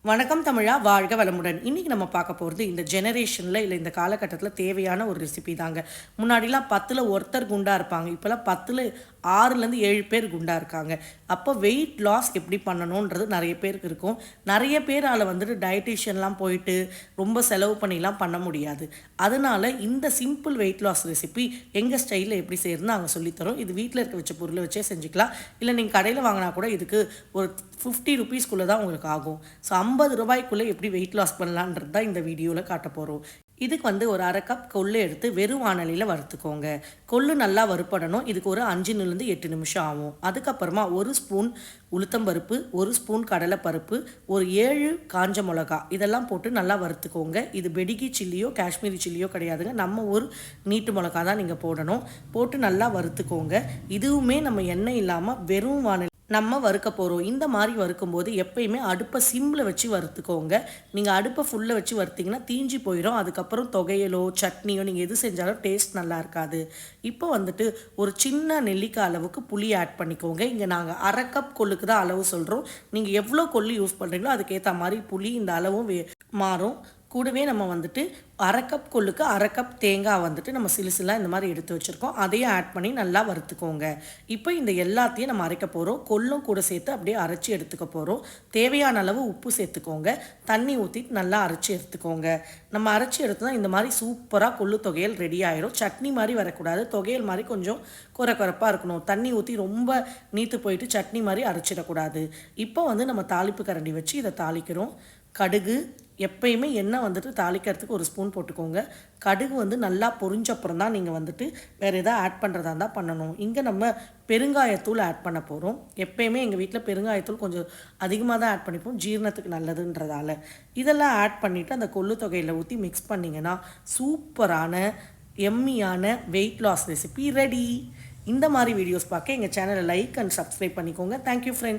வணக்கம் தமிழா, வாழ்க வளமுடன். இன்றைக்கி நம்ம பார்க்க போகிறது இந்த ஜெனரேஷனில் இல்லை இந்த காலகட்டத்தில் தேவையான ஒரு ரெசிபி தாங்க. முன்னாடிலாம் 10ல் ஒருத்தர் குண்டாக இருப்பாங்க, இப்போலாம் 10ல் 6லேருந்து 7 பேர் குண்டாக இருக்காங்க. அப்போ வெயிட் லாஸ் எப்படி பண்ணணுன்றது நிறைய பேருக்கு இருக்கும். நிறைய பேரால் வந்துட்டு டயட்டிஷியன்லாம் போயிட்டு ரொம்ப செலவு பண்ணிலாம் பண்ண முடியாது. அதனால் இந்த சிம்பிள் வெயிட் லாஸ் ரெசிபி எங்கள் ஸ்டைலில் எப்படி செய்யறதுன்னு நாங்கள் சொல்லித்தரோம். இது வீட்டில் இருக்க வச்ச பொருளை வச்சே செஞ்சுக்கலாம், இல்லை நீங்கள் கடையில் வாங்கினா கூட இதுக்கு ஒரு 50 ருபீஸ்க்குள்ளே தான் உங்களுக்கு ஆகும். ஸோ 50 ரூபாய்க்குள்ளே எப்படி வெயிட் லாஸ் பண்ணலான்றது தான் இந்த வீடியோவில் காட்ட போகிறோம். இதுக்கு வந்து ஒரு 1/2 கப் கொள்ளு எடுத்து வெறும் வாணலியில் வறுத்துக்கோங்க. கொள்ளு நல்லா வறுப்படணும். இதுக்கு ஒரு 5லேருந்து 8 நிமிஷம் ஆகும். அதுக்கப்புறமா 1 ஸ்பூன் உளுத்தம்பருப்பு, 1 ஸ்பூன் கடலைப்பருப்பு, ஒரு 7 காஞ்ச மிளகா இதெல்லாம் போட்டு நல்லா வறுத்துக்கோங்க. இது பெடிகி சில்லியோ காஷ்மீரி சில்லியோ கிடையாதுங்க, நம்ம ஒரு நீட்டு மிளகா தான் நீங்கள் போடணும். போட்டு நல்லா வறுத்துக்கோங்க. இதுவுமே நம்ம எண்ணெய் இல்லாமல் வெறும் வாணலி நம்ம வறுக்க போகிறோம். இந்த மாதிரி வறுக்கும்போது எப்பயுமே அடுப்பை சிம்மில் வச்சு வறுத்துக்கோங்க. நீங்கள் அடுப்பை ஃபுல்லில் வச்சு வறுத்திங்கன்னா தீஞ்சி போயிடும். அதுக்கப்புறம் தொகையலோ சட்னியோ நீங்கள் எது செஞ்சாலும் டேஸ்ட் நல்லா இருக்காது. இப்போ வந்துட்டு ஒரு சின்ன நெல்லிக்காய் அளவுக்கு புளி ஆட் பண்ணிக்கோங்க. இங்கே நாங்கள் 1/2 கப் கொள்ளுக்கு தான் அளவு சொல்கிறோம். நீங்கள் எவ்வளோ கொள்ளு யூஸ் பண்ணுறீங்களோ அதுக்கேற்ற மாதிரி புளி இந்த அளவும் மாறும். கூடவே நம்ம வந்துட்டு 1/2 கப் கொள்ளுக்கு 1/2 கப் தேங்காய் வந்துட்டு நம்ம சிலுசிலாக இந்த மாதிரி எடுத்து வச்சுருக்கோம். அதையும் ஆட் பண்ணி நல்லா வறுத்துக்கோங்க. இப்போ இந்த எல்லாத்தையும் நம்ம அரைக்க போகிறோம். கொள்ளும் கூட சேர்த்து அப்படியே அரைச்சி எடுத்துக்க போகிறோம். தேவையான அளவு உப்பு சேர்த்துக்கோங்க. தண்ணி ஊற்றி நல்லா அரைச்சி எடுத்துக்கோங்க. நம்ம அரைச்சி எடுத்தோம்னா இந்த மாதிரி சூப்பராக கொள்ளு தொகையல் ரெடி ஆகிடும். சட்னி மாதிரி வரக்கூடாது, தொகையல் மாதிரி கொஞ்சம் குறைப்பாக இருக்கணும். தண்ணி ஊற்றி ரொம்ப நீத்து போயிட்டு சட்னி மாதிரி அரைச்சிடக்கூடாது. இப்போ வந்து நம்ம தாளிப்பு கரண்டி வச்சு இதை தாளிக்கிறோம். கடுகு, எப்பயுமே எண்ணெய் வந்துட்டு தாளிக்கிறதுக்கு ஒரு ஸ்பூன் போட்டுக்கோங்க. கடுகு வந்து நல்லா பொரிஞ்சப்புறம் தான் நீங்கள் வந்துட்டு வேறு எதாவது ஆட் பண்ணுறதா இருந்தால் பண்ணணும். இங்கே நம்ம பெருங்காயத்தூள் ஆட் பண்ண போகிறோம். எப்பயுமே எங்கள் வீட்டில் பெருங்காயத்தூள் கொஞ்சம் அதிகமாக தான் ஆட் பண்ணிப்போம், ஜீரணத்துக்கு நல்லதுன்றதால. இதெல்லாம் ஆட் பண்ணிவிட்டு அந்த கொள்ளு தொகையில் ஊற்றி மிக்ஸ் பண்ணிங்கன்னா சூப்பரான எம்மியான வெயிட் லாஸ் ரெசிபி ரெடி. இந்த மாதிரி வீடியோஸ் பார்க்க எங்கள் சேனலை லைக் அண்ட் சப்ஸ்கிரைப் பண்ணிக்கோங்க. Thank you friends.